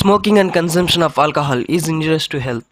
Smoking and consumption of alcohol is injurious to health.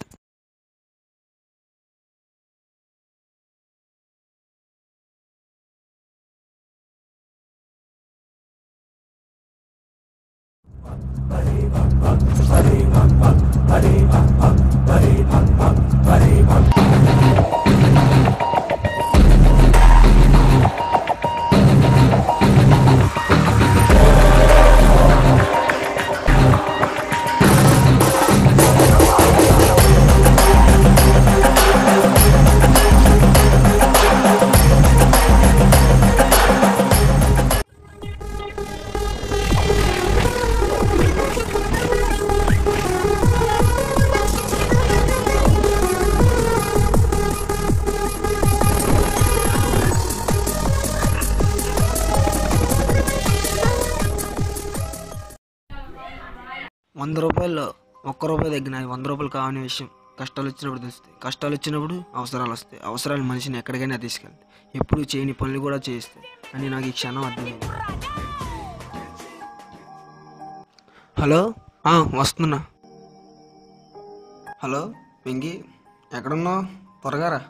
₹100 ₹1 తగ్గినాయి. ₹100 కావని విషయం కష్టాలు వచ్చినప్పుడు తెలుస్తాయి. కష్టాలు వచ్చినప్పుడు అవసరాలు వస్తాయి. అవసరాలు మనిషిని ఎక్కడికైనా తీసుకెళ్తాయి. ఎప్పుడు చేయని పనులు కూడా చేయిస్తాయి అని నాకు ఈ క్షణం అర్థమైంది. హలో, వస్తున్నా. హలో వెంకీ, ఎక్కడున్నావు? త్వరగా రా.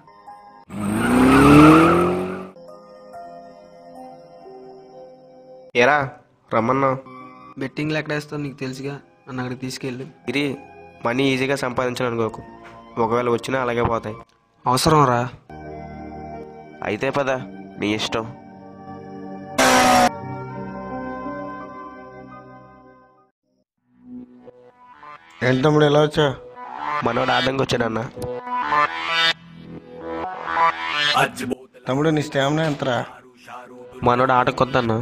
ఏరా రమ్మన్నా. బెట్టింగ్లు ఎక్కడ వేస్తావు నీకు తెలుసుగా, నన్ను అక్కడికి తీసుకెళ్ళి. ఇది మనీ ఈజీగా సంపాదించాలనుకోకు, ఒకవేళ వచ్చినా అలాగే పోతాయి. అవసరం రా. అయితే పద, నీ ఇష్టం. ఏంటి తమ్ముడు ఎలా వచ్చా? మనోడు ఆడంగా వచ్చాడన్నా. తమ్ముడు నీ స్టామినా ఎంతరా? మనోడు ఆట కొత్త అన్న.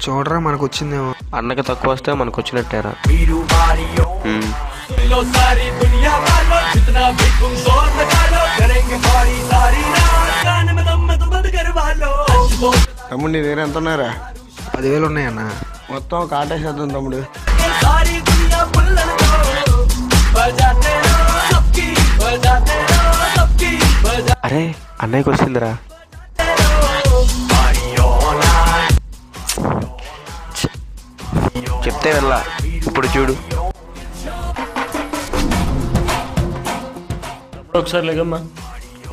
చూడరా మనకు వచ్చిందేమో. అన్నకి తక్కువ వస్తే మనకు వచ్చినట్టేరా. తమ్ముడు నీ దగ్గర ఎంత ఉన్నారా? 10,000 ఉన్నాయన్న. మొత్తం ఒక ఆటేసేద్దాం తమ్ముడు. అరే అన్నయ్యకి వచ్చిందిరా. చెప్తే వెళ్ళా, ఇప్పుడు చూడు. ఒకసారి లేకమ్మా.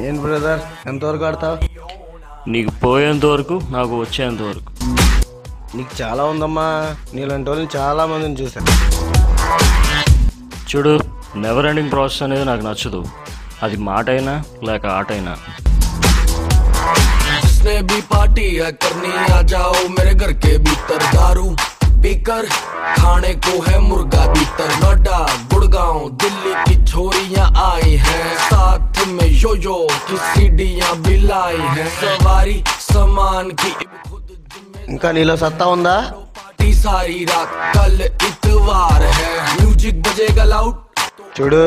ఏంటి బ్రదర్, ఎంతవరకు ఆడతావు? నీకు పోయేంత వరకు, నాకు వచ్చేంత వరకు. నీకు చాలా ఉందమ్మా. నీలాంటి వాళ్ళని చాలా మందిని చూశాను. చూడు, నెవర్ ఎండింగ్ ప్రాసెస్ అనేది నాకు నచ్చదు. అది మాట అయినా లేక ఆట అయినా. भी पार्टी है करनी, आ जाओ मेरे घर के भीतर, दारू पीकर खाने को है मुर्गा भीतर। नोएडा गुड़गांव दिल्ली की छोरियां आई हैं, साथ में यो यो की सीढ़ियां भी लाई हैं। सवारी सामान की खुद ఇంకా నీలో సత్తా ఉందా? पार्टी सारी रात, कल इतवार है, म्यूजिक बजेगा लाउड। చూడు,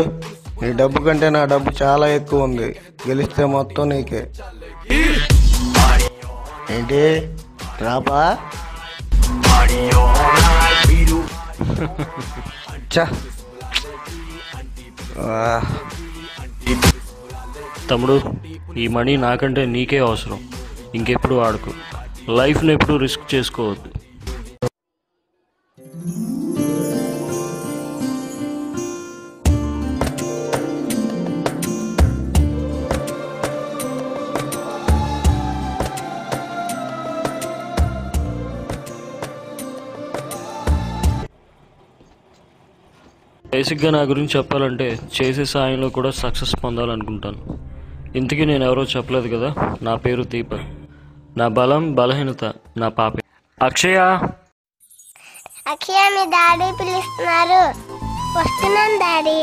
నీ డబ్బు కంటే నా డబ్బు చాలా ఎక్కువ ఉంది. గెలిస్తే మొత్తం నీకే. ఏంటి రాపా? తమ్ముడు, ఈ మనీ నాకంటే నీకే అవసరం. ఇంకెప్పుడు ఆడుకో. లైఫ్ని ఎప్పుడు రిస్క్ చేసుకోవద్దు. బేసిక్గా నా గురించి చెప్పాలంటే చేసే సాయంలో కూడా సక్సెస్ పొందాలనుకుంటాను. ఇంతకీ నేను ఎవరో చెప్పలేదు కదా. నా పేరు దీపక్. నా బలం బలహీనత నా పాపే. అక్షయ, అక్షయ మీ డాడీ పిలుస్తున్నారు. వస్తున్నాను డాడీ.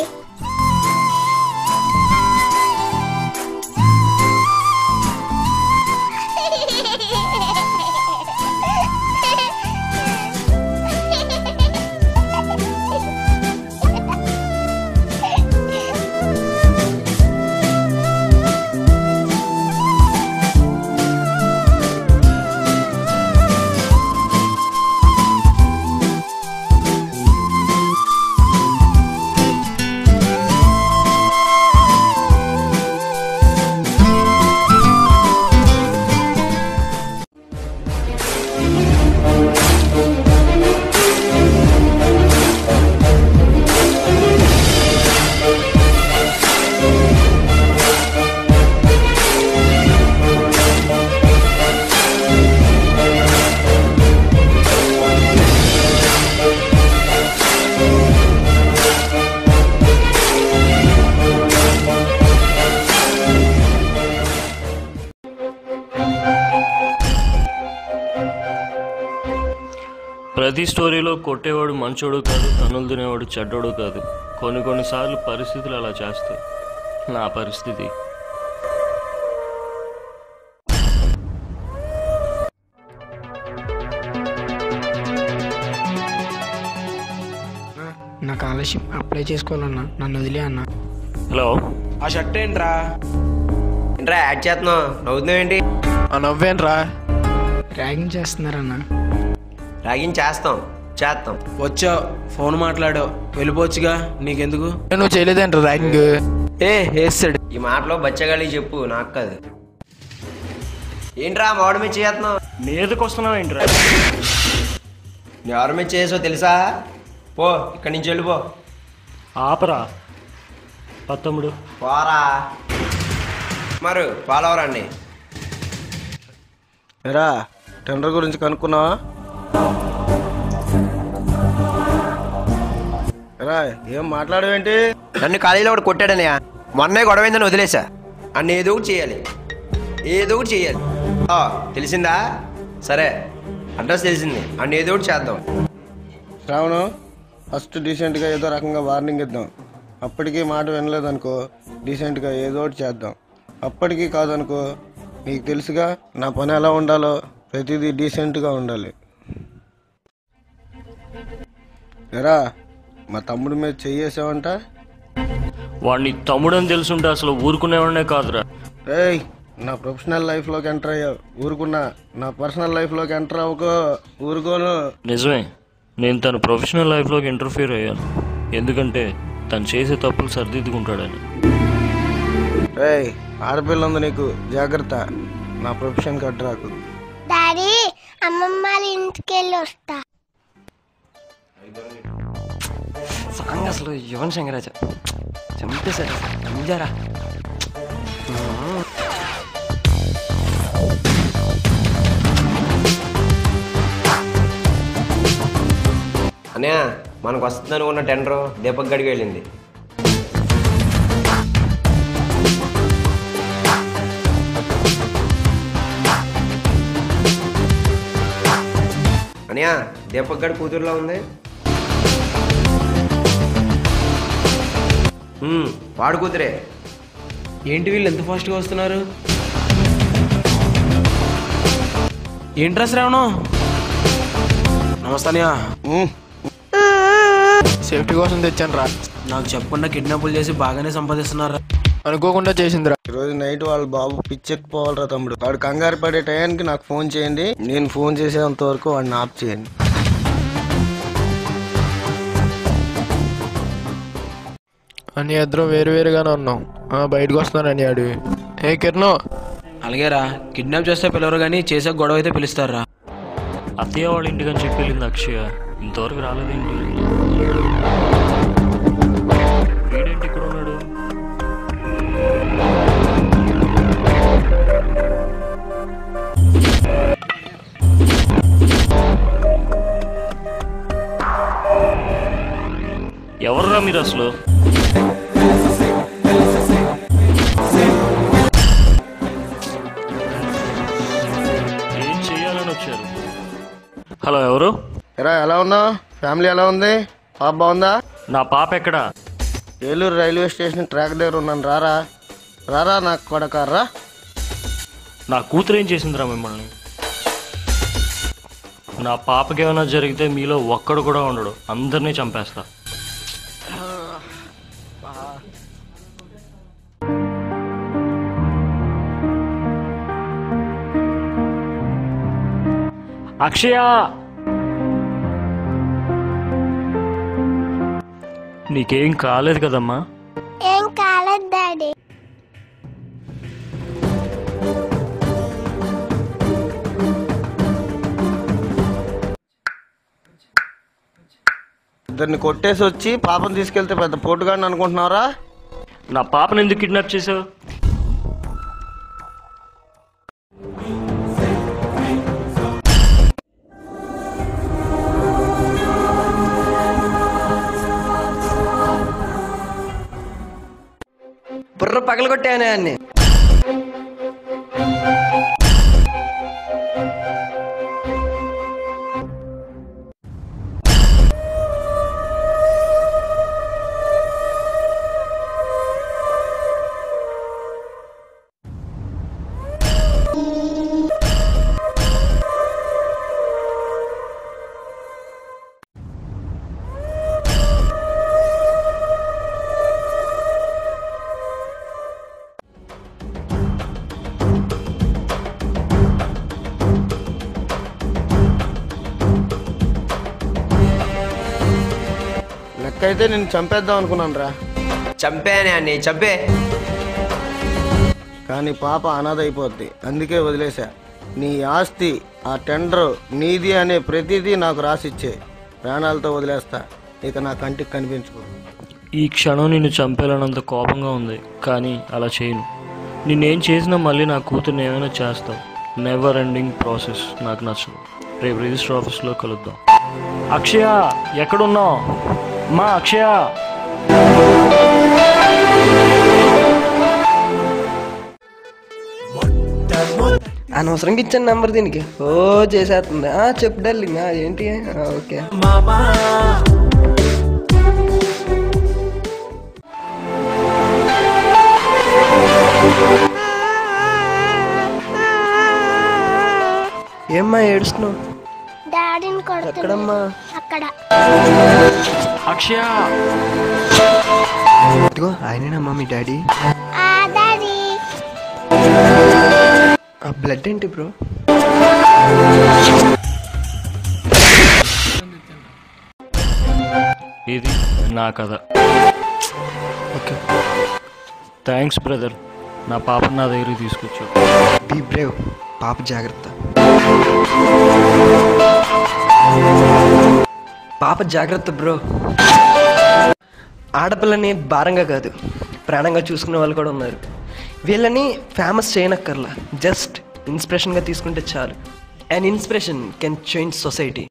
ప్రతి స్టోరీలో కొట్టేవాడు మంచోడు కాదు, తన్నులు తినేవాడు చెడ్డోడు కాదు. కొన్నిసార్లు పరిస్థితులు అలా చేస్తాయి. నా పరిస్థితి నా స్కాలర్షిప్ అప్లై చేసుకోవాలన్నా, నన్ను వదిలే అన్న. హలో, ఆ షర్ట్ ఏంట్రా? ఏంట్రా యాడ్ చేస్తున్నావు? నవ్వుతున్నావు ఏంటి? ఆ నవ్వేంట్రా? ర్యాగింగ్ చేస్తున్నారన్నా. రాగింగ్ చేస్తాం. వచ్చావు, ఫోన్ మాట్లాడావు, వెళ్ళిపోవచ్చుగా, నీకెందుకు? నువ్వు చేయలేదేంట్రా ర్యాగింగ్? వేస్తాడు. ఈ మాటలో బచ్చగాళ్ళకి చెప్పు, నాకు కాదు. ఏంట్రా మామిడి మీద చేస్తున్నావు? మీదకి వస్తున్నావు ఏంట్రా? ఎవరి మీద చేసో తెలుసా? పో, ఇక్కడి నుంచి వెళ్ళిపో. ఆపరా తమ్ముడు. పోరా మరి ఫాలోవరండి. ఎరా టెండర్ గురించి కనుక్కున్నావా? ఎరా ఏం మాట్లాడవేంటి? నన్ను కాలేజీలో ఒకటి కొట్టాడనయ్యా. మొన్నే గొడవైందని వదిలేసా. అన్న ఏదో ఒకటి చేయాలి. తెలిసిందా? సరే, అడ్రస్ తెలిసింది. అన్న ఏదో ఒకటి చేద్దాం. శ్రావణం, ఫస్ట్ డీసెంట్గా ఏదో రకంగా వార్నింగ్ ఇద్దాం. అప్పటికీ మాట వినలేదనుకో, డీసెంట్గా ఏదో ఒకటి చేద్దాం. అప్పటికీ కాదనుకో, నీకు తెలుసుగా నా పని ఎలా ఉండాలో, ప్రతిదీ డీసెంట్గా ఉండాలి. ఎరా మా తమ్ముడి మీద చెయ్యేసావంట? వాడిని తమ్ముడని తెలుసుంటే అసలు ఊరుకునేవాడినే కాదురా. ఏయ్, నా ప్రొఫెషనల్ లైఫ్లోకి ఎంటర్ అయ్యావు, ఊరుకున్నా. నా పర్సనల్ లైఫ్లోకి ఎంటర్ అవ్వకో, ఊరుకోను. నిజమే, నేను తన ప్రొఫెషనల్ లైఫ్లోకి ఇంటర్ఫియర్ అయ్యాను. ఎందుకంటే తను చేసే తప్పులు సరిదిద్దుకుంటాడని. ఏయ్, ఆడపిల్ల ఉంది నీకు, జాగ్రత్త. నా ప్రొఫెషన్కి అడ్రాకు. డాడీ అమ్మమ్మ వాళ్ళ ఇంటికి వెళ్ళి వస్తా. సాంగ్ అసలు యువన్ శంకరాజ చంపేశారు. చంపారా? అన్నయ్య, మనకు వస్తుంది అనుకున్న టెండర్ దీపక్ గడికి వెళ్ళింది. అన్నయ్య, దీపక్ గడి కూతురులో ఉంది. వాడు కూతురే. ఏంటి వీళ్ళు ఎంత ఫాస్ట్గా వస్తున్నారు? ఏంట్రా శ్రావణం? నమస్తానయ్యా. సేఫ్టీ కోసం తెచ్చాను రా. నాకు చెప్పకుండా కిడ్నాపులు చేసి బాగానే సంపాదిస్తున్నారా? అనుకోకుండా చేసిందిరా. ఈరోజు నైట్ వాళ్ళ బాబు పిచ్చెక్కిపోవాలరా తమ్ముడు. వాడు కంగారు పడే టయానికి నాకు ఫోన్ చేయండి. నేను ఫోన్ చేసేంత వరకు వాడిని ఆఫ్ చేయండి. అని ఇద్దరు వేరుగానే ఉన్నాం. బయటకు వస్తున్నారని అడిగి. ఏ కిరణ్, అలాగేరా, కిడ్నాప్ చేస్తే పిలవరు కానీ చేసే గొడవ అయితే పిలుస్తారా? అత్తయ్య వాళ్ళ ఇంటికని చెప్పి వెళ్ళింది అక్షయ, ఇంతవరకు రాలేదేంటి? వీడేంటి ఇక్కడ ఉన్నాడు? ఎవర్రా మీరు అసలు? ఏం చెయ్యాలని వచ్చారు? హలో, ఎవరు? ఎరా ఎలా ఉన్నావు? ఫ్యామిలీ ఎలా ఉంది? పాప బాగుందా? నా పాప ఎక్కడా? ఏలూరు రైల్వే స్టేషన్ ట్రాక్ దగ్గర ఉన్నాను. రారా రారా నాకు కొడకారా. నా కూతురు ఏం చేసిందిరా మిమ్మల్ని? నా పాపకి ఏమైనా జరిగితే మీలో ఒక్కడు కూడా ఉండడు, అందరినీ చంపేస్తా. అక్షయ, నీకేం కాలేదు కదమ్మా? ఏం కాలేదు డాడీ. ఇద్దరిని కొట్టేసి వచ్చి పాపను తీసుకెళ్తే పెద్ద పోటుగాడిని అనుకుంటున్నారా? నా పాపను ఎందుకు కిడ్నాప్ చేసావు? బుర్ర పగలగొట్టానే అన్ని. అక్క అయితే నేను చంపేద్దాం అనుకున్నాను రా, చంపేనే అన్ని చంపే. కానీ పాప అనాథ అయిపోద్ది, అందుకే వదిలేశా. నీ ఆస్తి, ఆ టెండరు నీది అనే ప్రతిదీ నాకు రాసిచ్చే. ప్రాణాలతో వదిలేస్తా, ఇక నా కంటికి కనిపించుకో. ఈ క్షణం నిన్ను చంపేయాలన్నంత కోపంగా ఉంది, కానీ అలా చేయను. నిన్నేం చేసినా మళ్ళీ నా కూతుర్ని ఏమైనా చేస్తావు. నెవర్ ఎండింగ్ ప్రాసెస్ నాకు నచ్చదు. రేపు రిజిస్టర్ ఆఫీస్లో కలుద్దాం. అక్షయ ఎక్కడున్నావు? మా అక్షయ, అనవసరంగా ఇచ్చాను నెంబర్ దీనికి. ఓ చేసేస్తుంది. చెప్పు డార్లింగ్. ఏంటి? ఓకే. ఏమ్మా ఏడుస్తున్నావు? డాడీని కొడుతున్నా. ఎక్కడమ్మా? అక్కడ. అక్షయ ఇదిగో ఆయనేనమ్మా మీ డాడీ. డాడీ. ఆ బ్లడ్ ఏంటి బ్రో? ఇది నా కథ. Okay, thanks brother. నా పాపను నా దగ్గరికి తీసుకొచ్చావు. Be brave. పాప జాగ్రత్త. పాప జాగ్రత్త బ్రో. ఆడపిల్లని భారంగా కాదు, ప్రాణంగా చూసుకునే వాళ్ళు కూడా ఉన్నారు. వీళ్ళని ఫేమస్ చేయనక్కర్లా, జస్ట్ ఇన్స్పిరేషన్గా తీసుకుంటే చాలు. And inspiration can change society.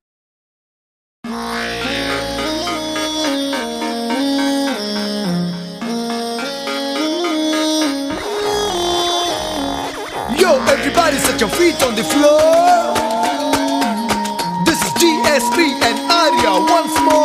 Yo, everybody set your feet on the floor. This is GSP and Arya once more.